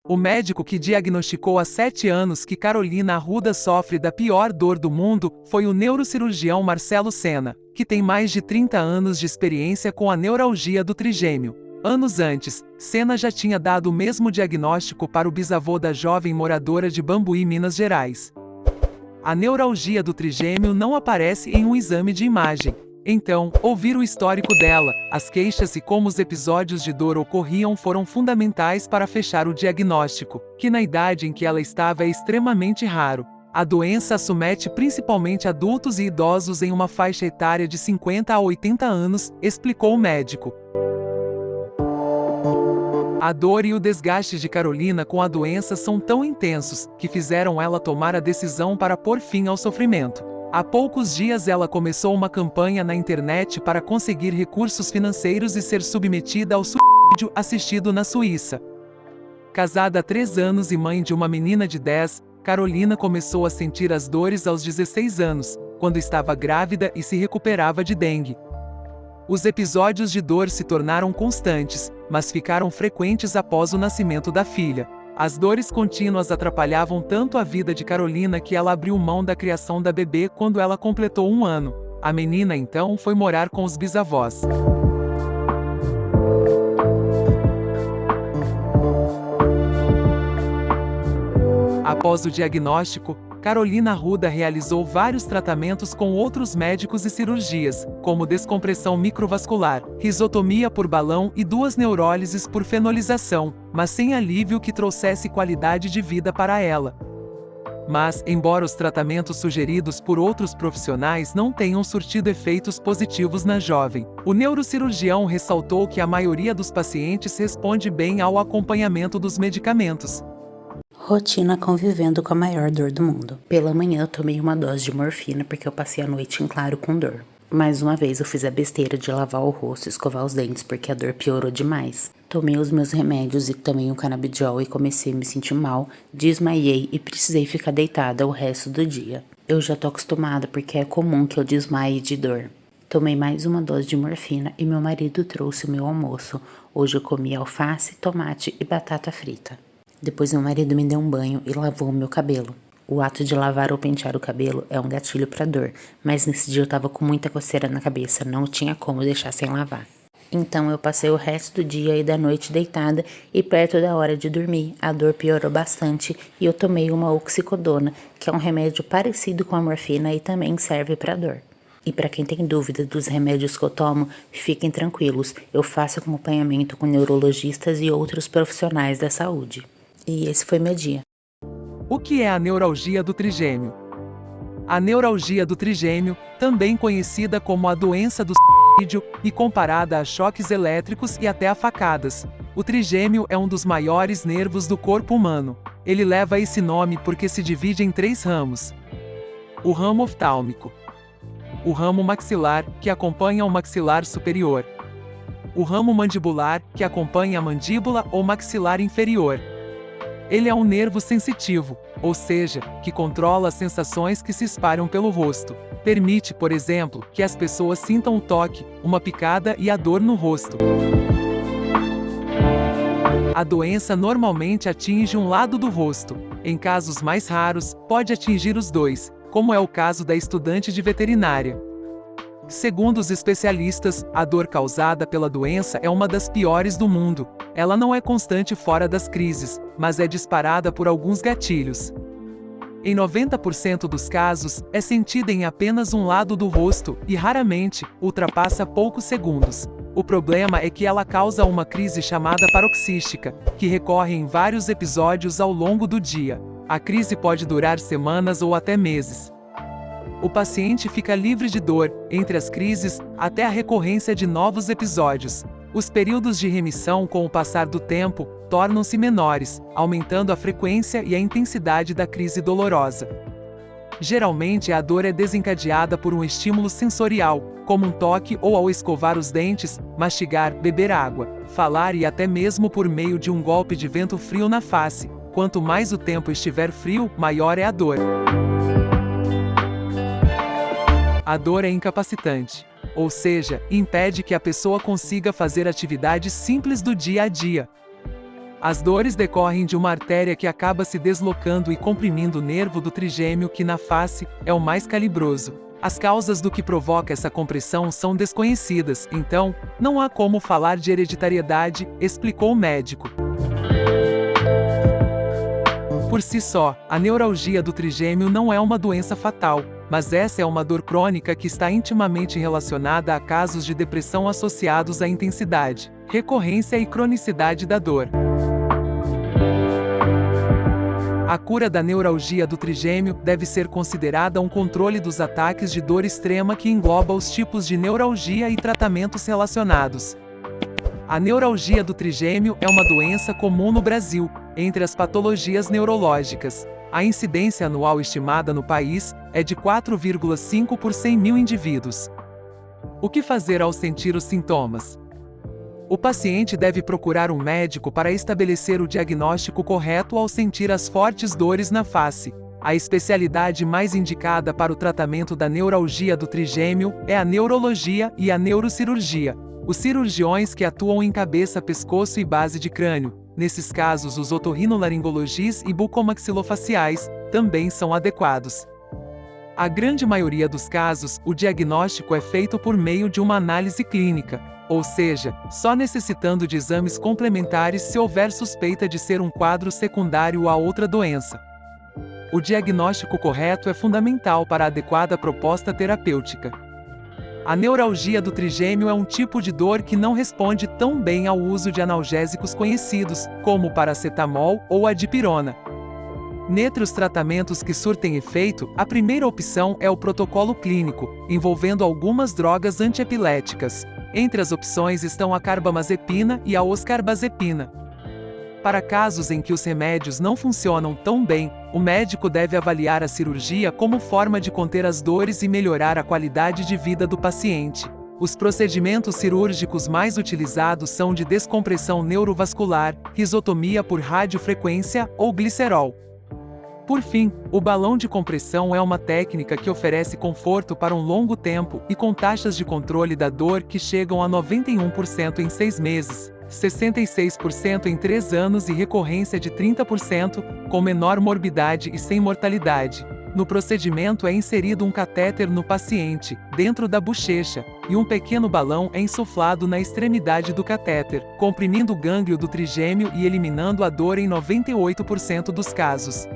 O médico que diagnosticou há 7 anos que Carolina Arruda sofre da pior dor do mundo foi o neurocirurgião Marcelo Sena, que tem mais de 30 anos de experiência com a neuralgia do trigêmeo. Anos antes, Sena já tinha dado o mesmo diagnóstico para o bisavô da jovem moradora de Bambuí, Minas Gerais. A neuralgia do trigêmeo não aparece em um exame de imagem. Então, ouvir o histórico dela, as queixas e como os episódios de dor ocorriam foram fundamentais para fechar o diagnóstico, que na idade em que ela estava é extremamente raro. A doença acomete principalmente adultos e idosos em uma faixa etária de 50 a 80 anos, explicou o médico. A dor e o desgaste de Carolina com a doença são tão intensos, que fizeram ela tomar a decisão para pôr fim ao sofrimento. Há poucos dias ela começou uma campanha na internet para conseguir recursos financeiros e ser submetida ao suicídio assistido na Suíça. Casada há 3 anos e mãe de uma menina de 10, Carolina começou a sentir as dores aos 16 anos, quando estava grávida e se recuperava de dengue. Os episódios de dor se tornaram constantes, mas ficaram frequentes após o nascimento da filha. As dores contínuas atrapalhavam tanto a vida de Carolina que ela abriu mão da criação da bebê quando ela completou 1 ano. A menina então foi morar com os bisavós. Após o diagnóstico, Carolina Arruda realizou vários tratamentos com outros médicos e cirurgias, como descompressão microvascular, risotomia por balão e 2 neurólises por fenolização, mas sem alívio que trouxesse qualidade de vida para ela. Mas, embora os tratamentos sugeridos por outros profissionais não tenham surtido efeitos positivos na jovem, o neurocirurgião ressaltou que a maioria dos pacientes responde bem ao acompanhamento dos medicamentos. Rotina convivendo com a maior dor do mundo. Pela manhã eu tomei uma dose de morfina porque eu passei a noite em claro com dor. Mais uma vez eu fiz a besteira de lavar o rosto e escovar os dentes porque a dor piorou demais. Tomei os meus remédios e também o canabidiol e comecei a me sentir mal, desmaiei e precisei ficar deitada o resto do dia. Eu já tô acostumada porque é comum que eu desmaie de dor. Tomei mais uma dose de morfina e meu marido trouxe o meu almoço. Hoje eu comi alface, tomate e batata frita. Depois meu marido me deu um banho e lavou o meu cabelo. O ato de lavar ou pentear o cabelo é um gatilho para dor, mas nesse dia eu tava com muita coceira na cabeça, não tinha como deixar sem lavar. Então eu passei o resto do dia e da noite deitada e perto da hora de dormir, a dor piorou bastante e eu tomei uma oxicodona, que é um remédio parecido com a morfina e também serve para dor. E para quem tem dúvida dos remédios que eu tomo, fiquem tranquilos, eu faço acompanhamento com neurologistas e outros profissionais da saúde. E esse foi meu dia. O que é a neuralgia do trigêmeo? A neuralgia do trigêmeo, também conhecida como a doença do suicídio e comparada a choques elétricos e até a facadas. O trigêmeo é um dos maiores nervos do corpo humano. Ele leva esse nome porque se divide em 3 ramos. O ramo oftálmico. O ramo maxilar, que acompanha o maxilar superior. O ramo mandibular, que acompanha a mandíbula ou maxilar inferior. Ele é um nervo sensitivo, ou seja, que controla as sensações que se espalham pelo rosto. Permite, por exemplo, que as pessoas sintam um toque, uma picada e a dor no rosto. A doença normalmente atinge um lado do rosto. Em casos mais raros, pode atingir os 2, como é o caso da estudante de veterinária. Segundo os especialistas, a dor causada pela doença é uma das piores do mundo. Ela não é constante fora das crises, mas é disparada por alguns gatilhos. Em 90% dos casos, é sentida em apenas um lado do rosto e raramente ultrapassa poucos segundos. O problema é que ela causa uma crise chamada paroxística, que recorre em vários episódios ao longo do dia. A crise pode durar semanas ou até meses. O paciente fica livre de dor, entre as crises, até a recorrência de novos episódios. Os períodos de remissão com o passar do tempo tornam-se menores, aumentando a frequência e a intensidade da crise dolorosa. Geralmente a dor é desencadeada por um estímulo sensorial, como um toque ou ao escovar os dentes, mastigar, beber água, falar e até mesmo por meio de um golpe de vento frio na face. Quanto mais o tempo estiver frio, maior é a dor. A dor é incapacitante, ou seja, impede que a pessoa consiga fazer atividades simples do dia a dia. As dores decorrem de uma artéria que acaba se deslocando e comprimindo o nervo do trigêmeo que na face é o mais calibroso. As causas do que provoca essa compressão são desconhecidas, então, não há como falar de hereditariedade, explicou o médico. Por si só, a neuralgia do trigêmeo não é uma doença fatal, mas essa é uma dor crônica que está intimamente relacionada a casos de depressão associados à intensidade, recorrência e cronicidade da dor. A cura da neuralgia do trigêmeo deve ser considerada um controle dos ataques de dor extrema que engloba os tipos de neuralgia e tratamentos relacionados. A neuralgia do trigêmeo é uma doença comum no Brasil, entre as patologias neurológicas. A incidência anual estimada no país é de 4,5 por 100 mil indivíduos. O que fazer ao sentir os sintomas? O paciente deve procurar um médico para estabelecer o diagnóstico correto ao sentir as fortes dores na face. A especialidade mais indicada para o tratamento da neuralgia do trigêmeo é a neurologia e a neurocirurgia. Os cirurgiões que atuam em cabeça, pescoço e base de crânio, nesses casos os otorrinolaringologistas e bucomaxilofaciais, também são adequados. A grande maioria dos casos, o diagnóstico é feito por meio de uma análise clínica, ou seja, só necessitando de exames complementares se houver suspeita de ser um quadro secundário a outra doença. O diagnóstico correto é fundamental para a adequada proposta terapêutica. A neuralgia do trigêmeo é um tipo de dor que não responde tão bem ao uso de analgésicos conhecidos, como o paracetamol ou a dipirona. Dentre os tratamentos que surtem efeito, a primeira opção é o protocolo clínico, envolvendo algumas drogas antiepiléticas. Entre as opções estão a carbamazepina e a oscarbazepina. Para casos em que os remédios não funcionam tão bem, o médico deve avaliar a cirurgia como forma de conter as dores e melhorar a qualidade de vida do paciente. Os procedimentos cirúrgicos mais utilizados são de descompressão neurovascular, risotomia por radiofrequência ou glicerol. Por fim, o balão de compressão é uma técnica que oferece conforto para um longo tempo e com taxas de controle da dor que chegam a 91% em 6 meses, 66% em 3 anos e recorrência de 30%, com menor morbidade e sem mortalidade. No procedimento é inserido um catéter no paciente, dentro da bochecha, e um pequeno balão é insuflado na extremidade do catéter, comprimindo o gânglio do trigêmeo e eliminando a dor em 98% dos casos.